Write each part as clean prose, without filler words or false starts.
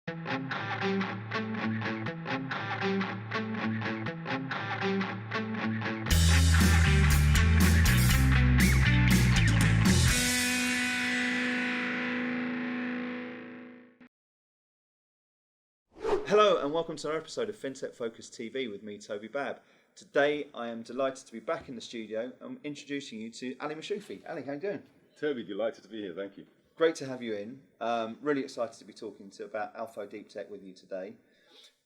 Hello and welcome to another episode of FinTech Focus TV with me, Toby Babb. Today I am delighted to be back in the studio and introducing you to Ali Mashoofi. Ali, how you doing? Toby, delighted to be here, thank you. Great to have you in. Really excited to be talking about Alfo Deep Tech with you today.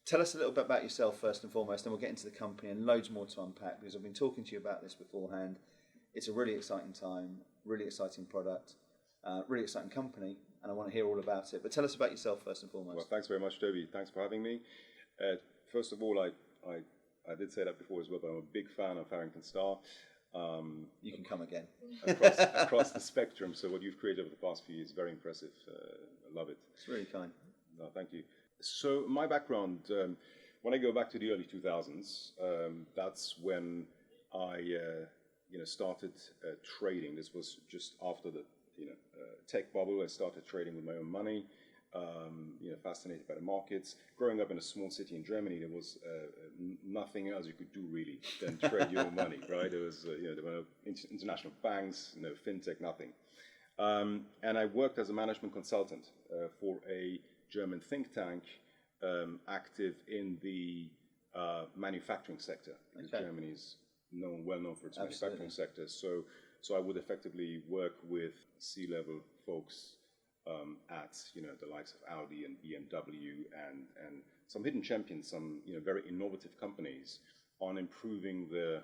Tell us a little bit about yourself first and foremost, and we'll get into the company and loads more to unpack because I've been talking to you about this beforehand. It's a really exciting time, really exciting product, really exciting company, and I want to hear all about it. But tell us about yourself first and foremost. Well, thanks very much, Toby. Thanks for having me. First of all, I did say that before as well, but I'm a big fan of Harrington Starr. You can come again. across the spectrum. So what you've created over the past few years is very impressive. I love it. It's really kind. No, thank you. So my background, when I go back to the early 2000s, that's when I started trading. This was just after the tech bubble. I started trading with my own money. Fascinated by the markets. Growing up in a small city in Germany, there was nothing else you could do really than trade your own money, right? There was, there were no international banks, no fintech, nothing. And I worked as a management consultant for a German think tank active in the manufacturing sector. Because Germany is well known for its manufacturing sector. So I would effectively work with C-level folks at the likes of Audi and BMW and some hidden champions, some very innovative companies on improving the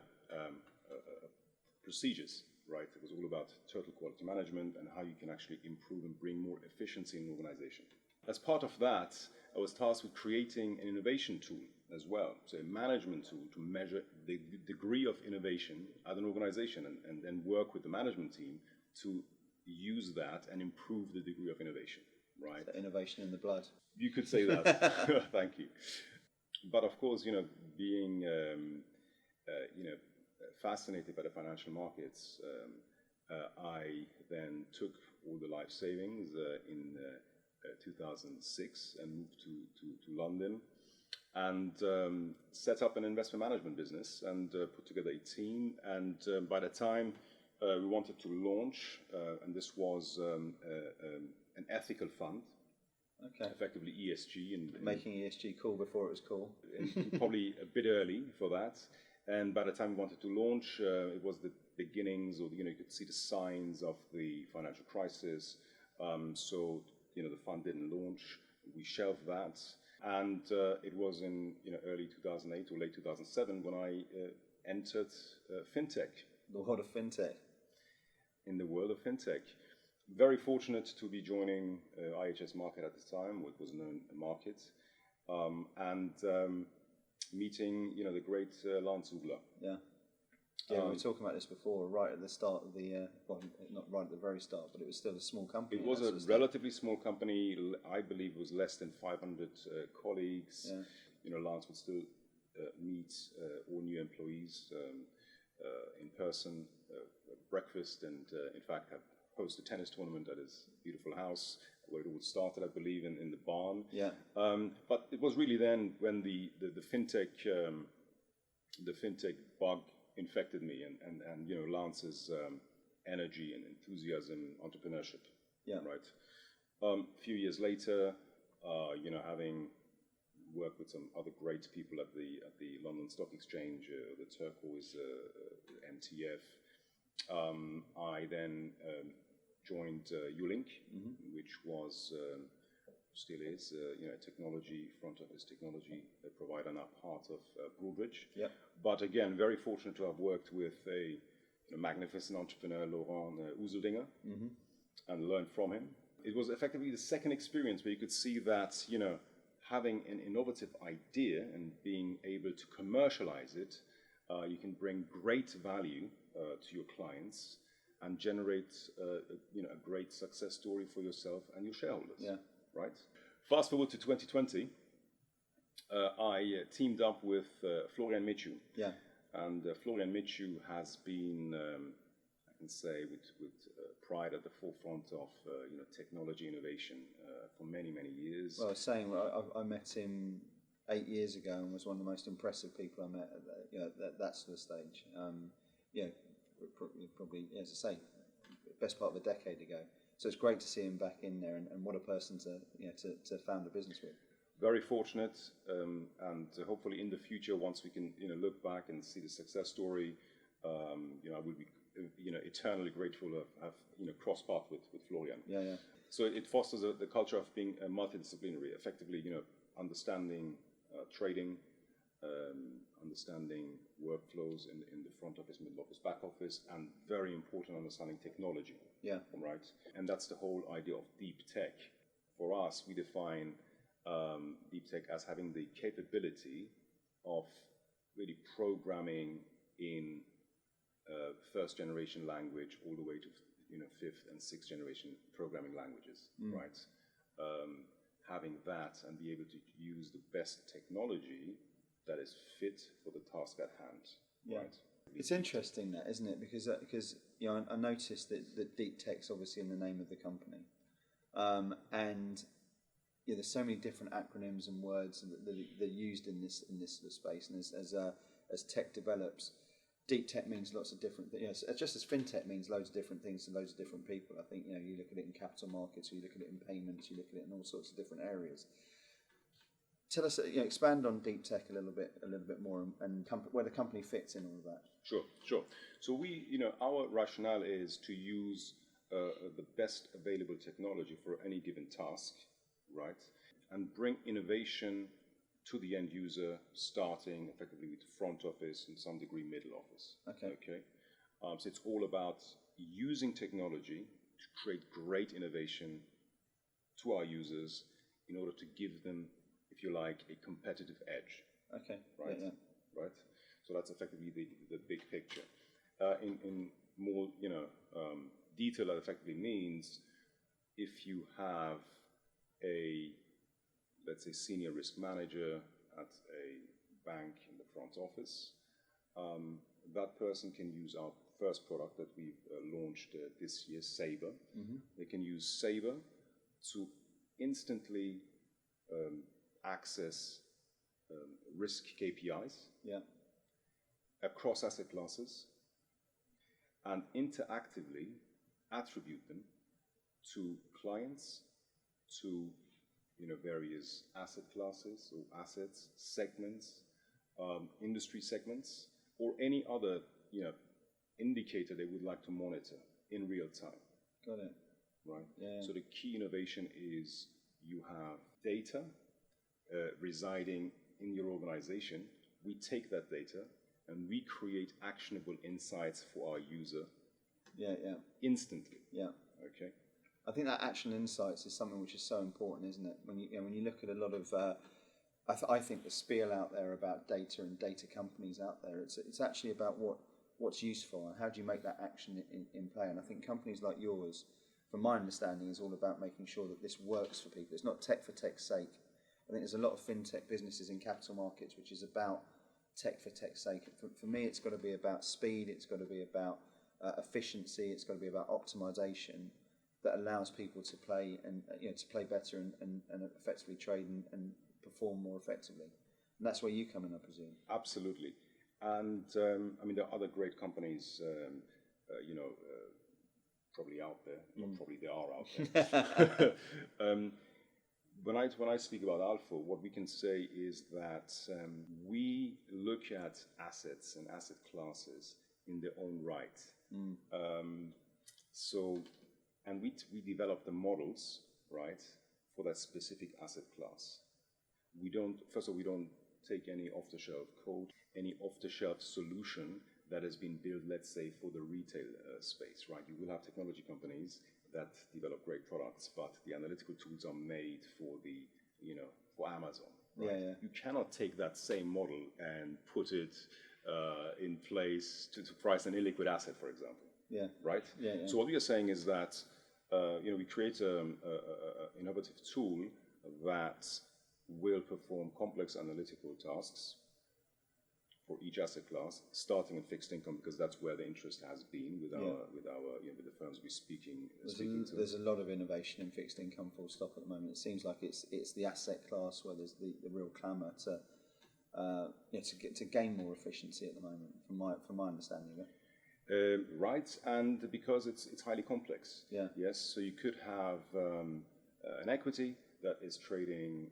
procedures. Right, it was all about total quality management and how you can actually improve and bring more efficiency in an organization. As part of that, I was tasked with creating an innovation tool as well, so a management tool to measure the degree of innovation at an organization and then work with the management team to use that and improve the degree of innovation, right? So innovation in the blood. You could say that. Thank you. But of course, being fascinated by the financial markets, I then took all the life savings in 2006 and moved to London and set up an investment management business and put together a team. And by the time we wanted to launch, and this was an ethical fund, effectively ESG. And making ESG cool before it was cool. Probably a bit early for that. And by the time we wanted to launch, it was the beginnings, or you could see the signs of the financial crisis. So the fund didn't launch. We shelved that, and it was in early 2008 or late 2007 when I entered FinTech. The world of FinTech. In the world of FinTech. Very fortunate to be joining IHS Markit at the time, what was known Markit, and meeting the great Lance Ugler. Yeah. We were talking about this before, right at the start of the, not right at the very start, but it was still a small company. It was a relatively small company. I believe it was less than 500 colleagues. Yeah. Lance would still meet all new employees in person, breakfast, and in fact host a tennis tournament at his beautiful house, where it all started, I believe, in the barn. Yeah. But it was really then when the fintech bug infected me, and Lance's energy and enthusiasm, entrepreneurship. Yeah. Right. A few years later, having worked with some other great people at the London Stock Exchange, the turquoise MTF, I then joined Ulink, which was still is a technology, front office technology provider, now part of Broadridge. Yep. But again, very fortunate to have worked with a magnificent entrepreneur, Laurent Useldinger, and learned from him. It was effectively the second experience where you could see that having an innovative idea and being able to commercialize it, you can bring great value to your clients and generate a great success story for yourself and your shareholders. Yeah. Right. Fast forward to 2020, I teamed up with Florian Mitschu. Yeah. And Florian Mitschu has been can say with pride at the forefront of technology innovation for many years. Well, I was saying I met him 8 years ago and was one of the most impressive people I met at that sort of stage. Probably, as I say, best part of a decade ago. So it's great to see him back in there, and what a person to found a business with. Very fortunate, and hopefully in the future, once we can look back and see the success story, I would be eternally grateful to have crossed paths with Florian. Yeah. So it fosters the culture of being multidisciplinary, effectively understanding trading, understanding workflows in the front office, middle office, back office, and very important, understanding technology. Yeah. Right. And that's the whole idea of deep tech. For us, we define deep tech as having the capability of really programming in first generation language all the way to fifth and sixth generation programming languages, right? Having that and be able to use the best technology that is fit for the task at hand, right? It's interesting that, isn't it? Because I noticed that deep tech's obviously in the name of the company, and there's so many different acronyms and words that are used in this sort of space. And as tech develops, deep tech means lots of different things. Just as FinTech means loads of different things to loads of different people. I think you look at it in capital markets, or you look at it in payments, you look at it in all sorts of different areas. Tell us, expand on deep tech a little bit more, and where the company fits in all of that. Sure. So we, our rationale is to use the best available technology for any given task, right, and bring innovation to the end user, starting effectively with front office and some degree middle office. Okay. So it's all about using technology to create great innovation to our users in order to give them, if you like, a competitive edge. Okay. Right. Yeah. Right. So that's effectively the big picture. In more detail, that effectively means if you have a, let's say, senior risk manager at a bank in the front office, that person can use our first product that we've launched this year, Sabre. Mm-hmm. They can use Sabre to instantly access risk KPIs across asset classes and interactively attribute them to clients, to various asset classes or assets, segments, industry segments, or any other indicator they would like to monitor in real time. Got it. Right. Yeah. So the key innovation is you have data residing in your organization. We take that data and we create actionable insights for our user. Instantly. Yeah. Okay. I think that action insights is something which is so important, isn't it? When you look at a lot of, I think the spiel out there about data and data companies out there, it's actually about what's useful and how do you make that action in play. And I think companies like yours, from my understanding, is all about making sure that this works for people. It's not tech for tech's sake. I think there's a lot of fintech businesses in capital markets which is about tech for tech's sake. For me, it's got to be about speed. It's got to be about efficiency. It's got to be about optimization that allows people to play and to play better and effectively trade and perform more effectively. And that's where you come in, I presume. Absolutely. And I mean, there are other great companies, probably out there. Not probably, they are out there. When I speak about Alfo, what we can say is that we look at assets and asset classes in their own right. And we develop the models, right, for that specific asset class. We don't take any off-the-shelf code, any off-the-shelf solution that has been built, let's say, for the retail space, right? You will have technology companies that develop great products, but the analytical tools are made for for Amazon, right? Yeah. You cannot take that same model and put it in place to price an illiquid asset, for example. Yeah. Right? Yeah. So what we are saying is that we create an innovative tool that will perform complex analytical tasks for each asset class, starting in fixed income because that's where the interest has been with our with the firms we're speaking to. There's a lot of innovation in fixed income full stop at the moment. It seems like it's the asset class where there's the real clamour to gain more efficiency at the moment, from my understanding of it. Right, and because it's highly complex. Yeah. Yes, so you could have an equity that is trading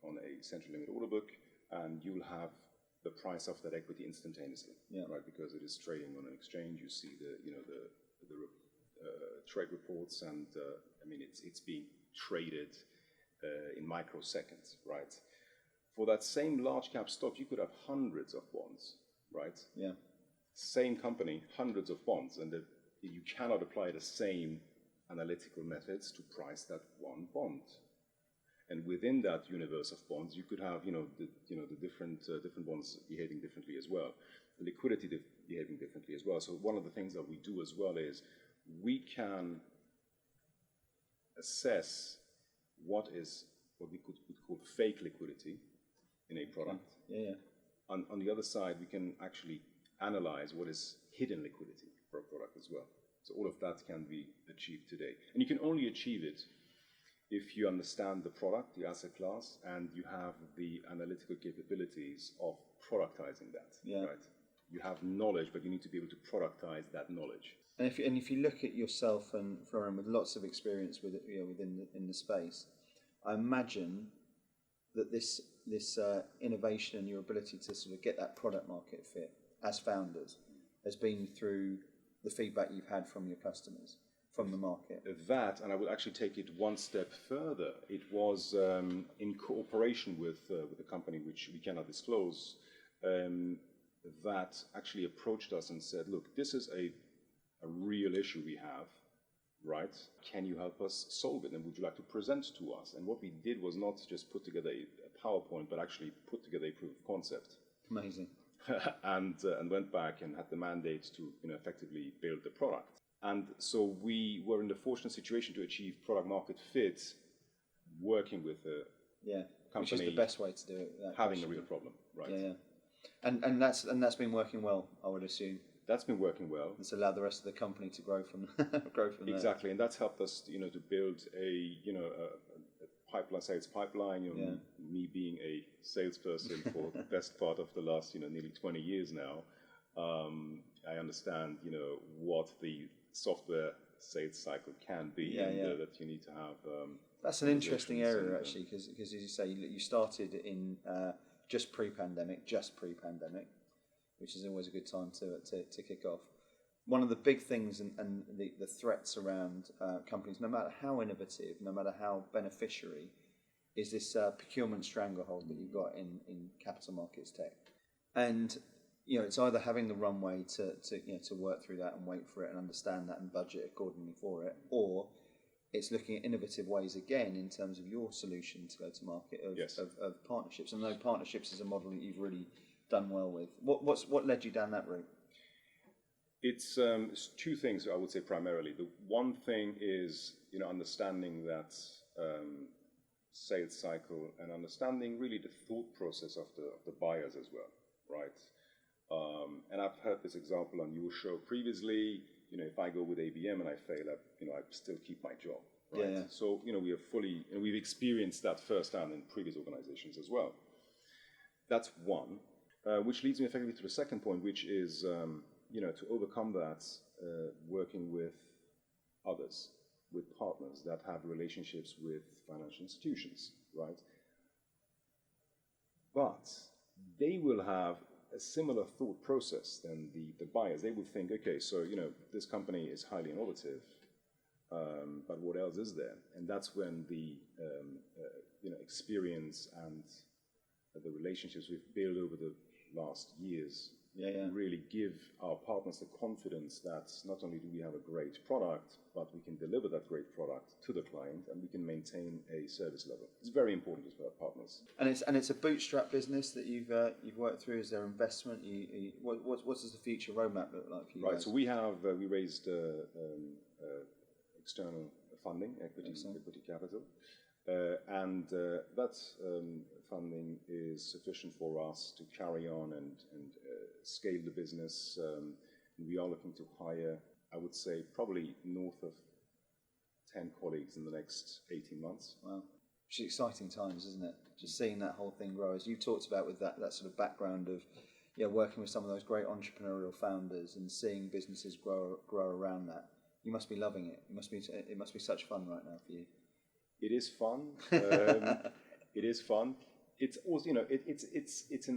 on a central limit order book, and you'll have the price of that equity instantaneously, right? Because it is trading on an exchange. You see the trade reports, and it's being traded in microseconds, right? For that same large cap stock, you could have hundreds of bonds, right? Yeah. Same company, hundreds of bonds, and you cannot apply the same analytical methods to price that one bond. And within that universe of bonds, you could have the different bonds behaving differently as well, the liquidity behaving differently as well. So one of the things that we do as well is we can assess what we could call fake liquidity in a product. Yeah. On the other side, we can actually analyze what is hidden liquidity for a product as well. So all of that can be achieved today, and you can only achieve it if you understand the product, the asset class, and you have the analytical capabilities of productizing that. Yeah. Right? You have knowledge, but you need to be able to productize that knowledge. And if you look at yourself and Florian with lots of experience with it, in the space, I imagine that this innovation and your ability to sort of get that product market fit as founders has been through the feedback you've had from your customers, from the market. That, and I would actually take it one step further. It was in cooperation with a company which we cannot disclose, that actually approached us and said, look, this is a real issue we have, right? Can you help us solve it? And would you like to present to us? And what we did was not just put together a PowerPoint, but actually put together a proof of concept. Amazing. and went back and had the mandate to effectively build the product. And so we were in the fortunate situation to achieve product market fit, working with a company, which is the best way to do it. Having a real problem, right? Yeah. And that's been working well, I would assume. That's been working well. It's allowed the rest of the company to grow from there. Exactly, and that's helped us, to build a pipeline, sales pipeline. Me being a salesperson for the best part of the last, nearly 20 years now, I understand, what the software sales cycle can be, that you need to have. That's an interesting area actually, because as you say, you started in just pre-pandemic, which is always a good time to kick off. One of the big things and the threats around companies, no matter how innovative, no matter how beneficiary, is this procurement stranglehold that you've got in capital markets tech. And it's either having the runway to work through that and wait for it and understand that and budget accordingly for it, or it's looking at innovative ways again in terms of your solution to go to market of partnerships. And I know partnerships is a model that you've really done well with. What led you down that route? It's two things I would say primarily. The one thing is understanding that sales cycle and understanding really the thought process of the buyers as well, right? And I've heard this example on your show previously. If I go with ABM and I fail, I still keep my job, right? Yeah. So we are fully, and we've experienced that firsthand in previous organizations as well. That's one, which leads me effectively to the second point, which is to overcome that, working with others, with partners that have relationships with financial institutions, right? But they will have a similar thought process than the buyers. They will think, okay, so this company is highly innovative, but what else is there? And that's when the experience and the relationships we've built over the last years really give our partners the confidence that not only do we have a great product, but we can deliver that great product to the client and we can maintain a service level. It's very important as well, partners. And it's a bootstrap business that you've worked through. Is there investment? What does the future roadmap look like for you? Right. So we raised external funding, equity capital. and that funding is sufficient for us to carry on and scale the business. We are looking to hire, I would say, probably north of 10 colleagues in the next 18 months. Wow. Which is exciting times, isn't it? Just seeing that whole thing grow, as you talked about with that sort of background of working with some of those great entrepreneurial founders and seeing businesses grow around that. You must be loving it. It must be such fun right now for you. It is fun. It is fun. It's also, it's a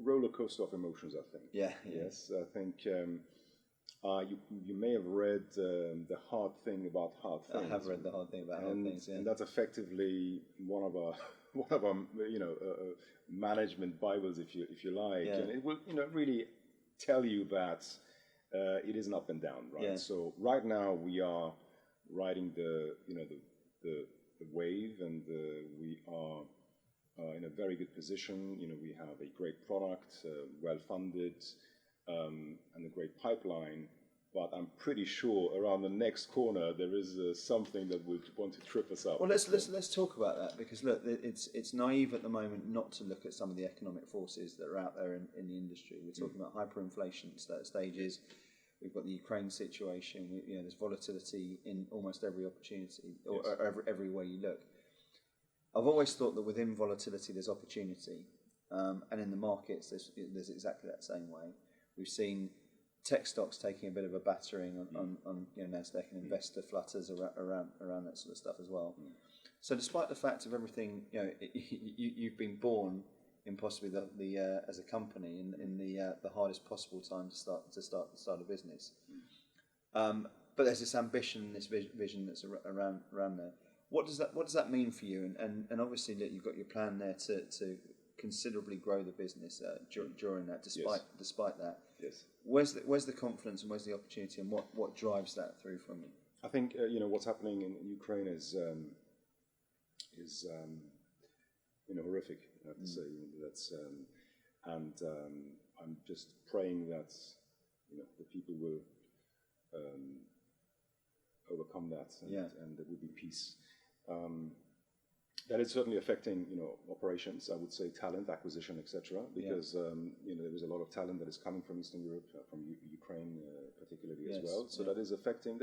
roller coaster of emotions, I think. Yeah. Yes, I think you may have read The Hard Thing About Hard Things. I have read The Hard Thing About Hard Things. Yeah. And that's effectively one of our management bibles, if you like. Yeah. And it will really tell you that it is an up and down, right? Yeah. So right now we are riding the wave, and we are in a very good position. We have a great product, well funded, and a great pipeline. But I'm pretty sure around the next corner there is something that would want to trip us up. Well, let's talk about that, because look, it's naive at the moment not to look at some of the economic forces that are out there in the industry. We're talking about hyperinflation stages. We've got the Ukraine situation. There's volatility in almost every opportunity, or every way you look. I've always thought that within volatility there's opportunity, and in the markets there's exactly that same way. We've seen tech stocks taking a bit of a battering on Nasdaq, and investor flutters around that sort of stuff as well. So despite the fact of everything, you've been born in possibly the as a company in the hardest possible time to start a business. But there's this ambition, this vision that's around there. What does that mean for you? And obviously that you've got your plan there to considerably grow the business during that. Despite that, yes. Where's the confidence and where's the opportunity, and what drives that through from you? I think what's happening in Ukraine is horrific. I have to say that's I'm just praying that the people will overcome that, and there will be peace. That is certainly affecting operations. I would say talent acquisition, etc. Because there is a lot of talent that is coming from Eastern Europe, from Ukraine particularly as well. So that is affecting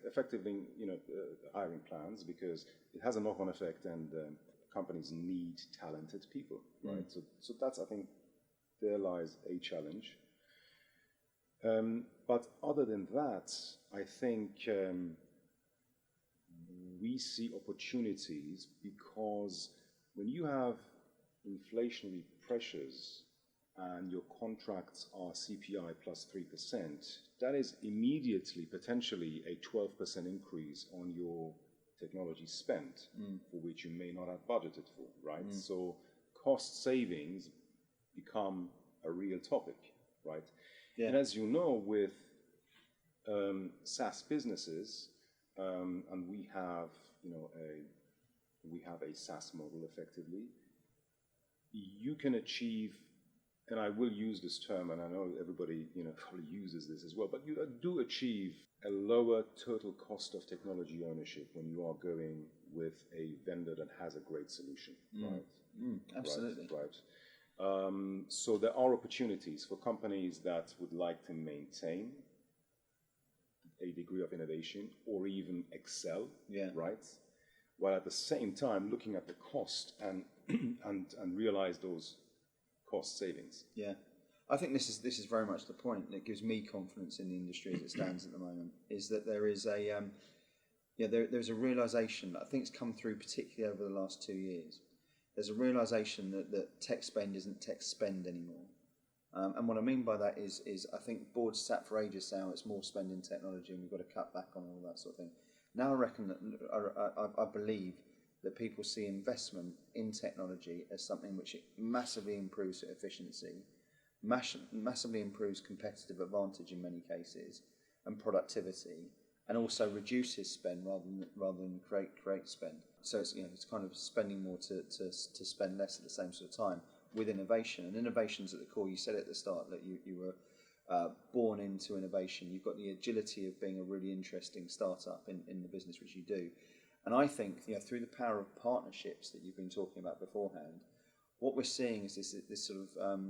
effectively hiring plans, because it has a knock-on effect, and companies need talented people, right? So that's, I think, there lies a challenge. But other than that, I think we see opportunities, because when you have inflationary pressures and your contracts are CPI plus 3%, that is immediately potentially a 12% increase on your technology spend, for which you may not have budgeted for, right? So cost savings become a real topic, right? Yeah. And as you know, with SaaS businesses, and we have a SaaS model effectively, you can achieve, and I will use this term, and I know everybody probably uses this as well, but you do achieve a lower total cost of technology ownership when you are going with a vendor that has a great solution, right? Absolutely. Right. So there are opportunities for companies that would like to maintain a degree of innovation or even excel, right? While at the same time looking at the cost and realize those cost savings. Yeah, I think this is very much the point that gives me confidence in the industry as it stands at the moment. Is that there is there's a realization that I think it's come through particularly over the last 2 years. There's a realization that tech spend isn't tech spend anymore. And what I mean by that is I think boards sat for ages saying it's more spend in technology and we've got to cut back on all that sort of thing. Now I reckon that I believe that people see investment in technology as something which massively improves efficiency, massively improves competitive advantage in many cases, and productivity, and also reduces spend rather than create spend. So it's kind of spending more to spend less at the same sort of time, with innovation. And innovation's at the core. You said at the start that you were born into innovation. You've got the agility of being a really interesting startup in the business which you do. And I think, through the power of partnerships that you've been talking about beforehand, what we're seeing is this sort of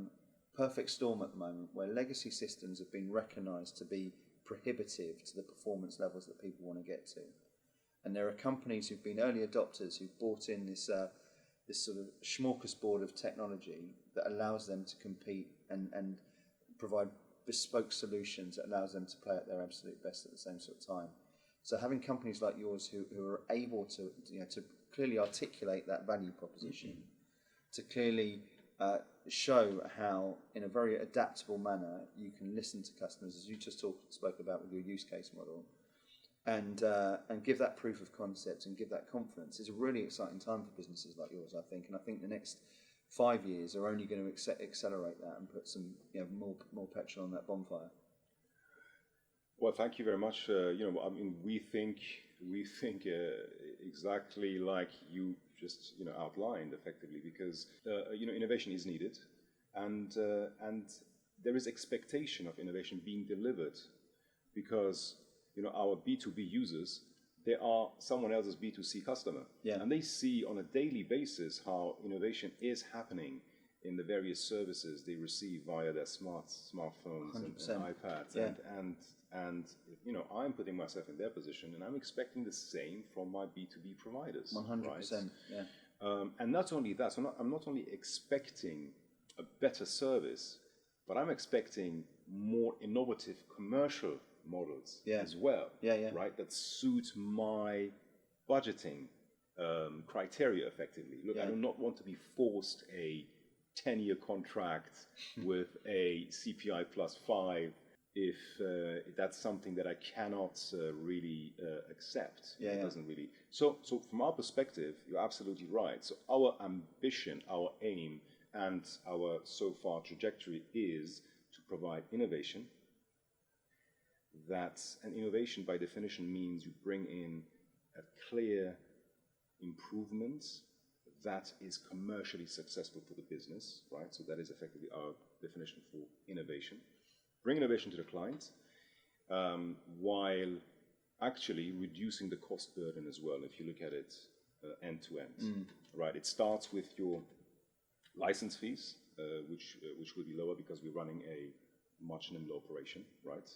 perfect storm at the moment where legacy systems have been recognised to be prohibitive to the performance levels that people want to get to. And there are companies who've been early adopters who've brought in this sort of smorgasbord of technology that allows them to compete and provide bespoke solutions that allows them to play at their absolute best at the same sort of time. So having companies like yours who are able to to clearly articulate that value proposition, to clearly show how, in a very adaptable manner, you can listen to customers, as you just spoke about with your use case model, and give that proof of concept and give that confidence. It's a really exciting time for businesses like yours, I think, and I think the next 5 years are only going to accelerate that and put some more petrol on that bonfire. Well, thank you very much. I mean, we think exactly like you just outlined effectively, because innovation is needed, and there is expectation of innovation being delivered, because our B2B users, they are someone else's B2C customer, and they see on a daily basis how innovation is happening in the various services they receive via their smartphones and iPads, and I'm putting myself in their position, and I'm expecting the same from my B2B providers. 100%, right? Yeah. And not only that, so I'm not only expecting a better service, but I'm expecting more innovative commercial models as well, right? That suit my budgeting criteria effectively. Look, I do not want to be forced a 10-year contract with a CPI plus 5 if that's something that I cannot really accept. It doesn't really. So from our perspective, you're absolutely right. So our ambition, our aim, and our so far trajectory is to provide innovation. And innovation by definition means you bring in a clear improvement that is commercially successful for the business, right? So that is effectively our definition for innovation. Bring innovation to the client, while actually reducing the cost burden as well, if you look at it end to end, right? It starts with your license fees, which will be lower because we're running a much nimbler operation, right?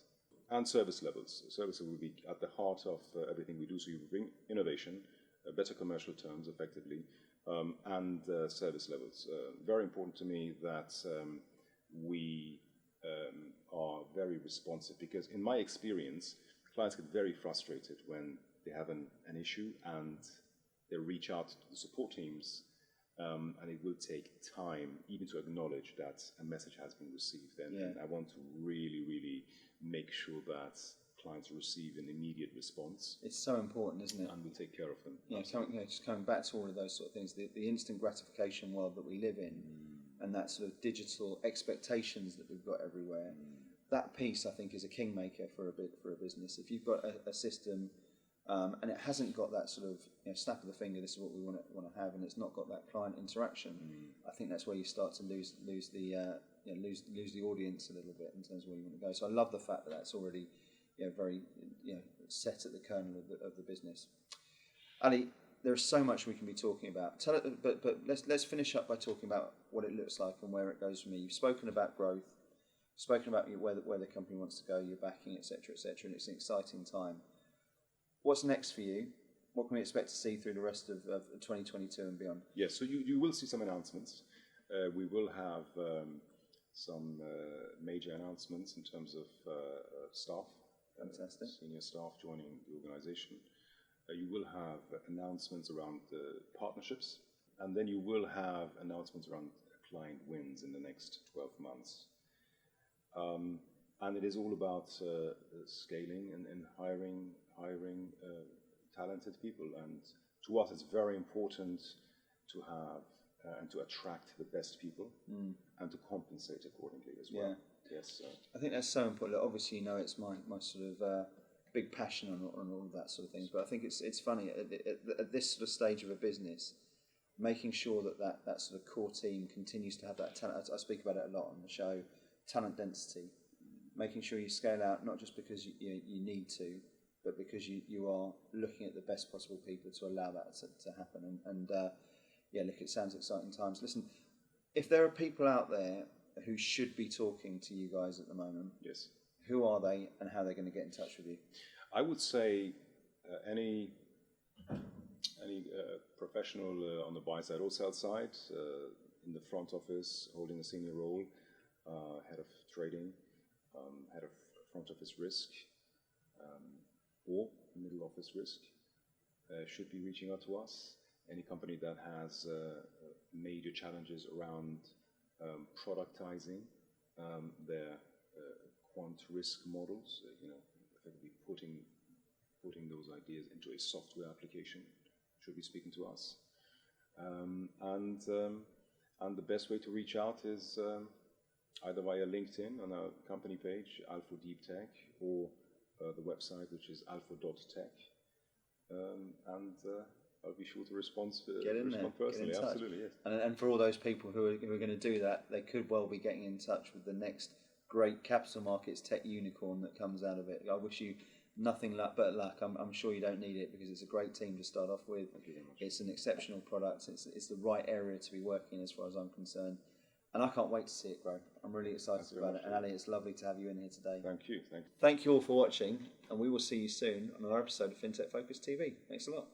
And service levels. Service will be at the heart of everything we do. So you bring innovation, better commercial terms effectively, and service levels. Very important to me that we are very responsive, because in my experience, clients get very frustrated when they have an issue and they reach out to the support teams, and it will take time even to acknowledge that a message has been received. And I want to really, really make sure that clients receive an immediate response. It's so important, isn't it? And we'll take care of them. Just coming back to all of those sort of things, the instant gratification world that we live in, and that sort of digital expectations that we've got everywhere. That piece, I think, is a kingmaker for a business. If you've got a system and it hasn't got that sort of snap of the finger, this is what we want to have, and it's not got that client interaction, I think that's where you start to lose the audience a little bit in terms of where you want to go. So I love the fact that that's already very set at the kernel of the business. Ali, there's so much we can be talking about. But let's finish up by talking about what it looks like and where it goes from here. You've spoken about growth, spoken about where the company wants to go, your backing, etc., and it's an exciting time. What's next for you? What can we expect to see through the rest of 2022 and beyond? Yes, so you will see some announcements. We will have some major announcements in terms of staff. Fantastic. Senior staff joining the organization. You will have announcements around partnerships, and then you will have announcements around client wins in the next 12 months. And it is all about scaling and hiring talented people. And to us, it's very important to have and to attract the best people and to compensate accordingly as well. Yes. I think that's so important. Look, obviously, it's my sort of big passion on all of that sort of things. But I think it's funny at this sort of stage of a business, making sure that sort of core team continues to have that talent. I speak about it a lot on the show. Talent density, making sure you scale out not just because you need to, but because you are looking at the best possible people to allow that to happen. Yeah, look, it sounds exciting times. Listen, if there are people out there who should be talking to you guys at the moment, yes, who are they and how they're going to get in touch with you? I would say any professional on the buy side or sell side, in the front office, holding a senior role, head of trading, head of front office risk, or middle office risk, should be reaching out to us. Any company that has major challenges around productizing their quant risk models, effectively putting those ideas into a software application, should be speaking to us. And the best way to reach out is either via LinkedIn on our company page, Alfo Deep Tech, or the website, which is alfo.tech. I'll be sure to respond personally. Absolutely, yes. And for all those people who are going to do that, they could well be getting in touch with the next great capital markets tech unicorn that comes out of it. I wish you nothing but luck. I'm sure you don't need it because it's a great team to start off with. Thank you very much. It's an exceptional product. It's the right area to be working in as far as I'm concerned. And I can't wait to see it grow. I'm really excited about it. And Ali, it's lovely to have you in here today. Thank you. Thank you all for watching, and we will see you soon on another episode of FinTech Focus TV. Thanks a lot.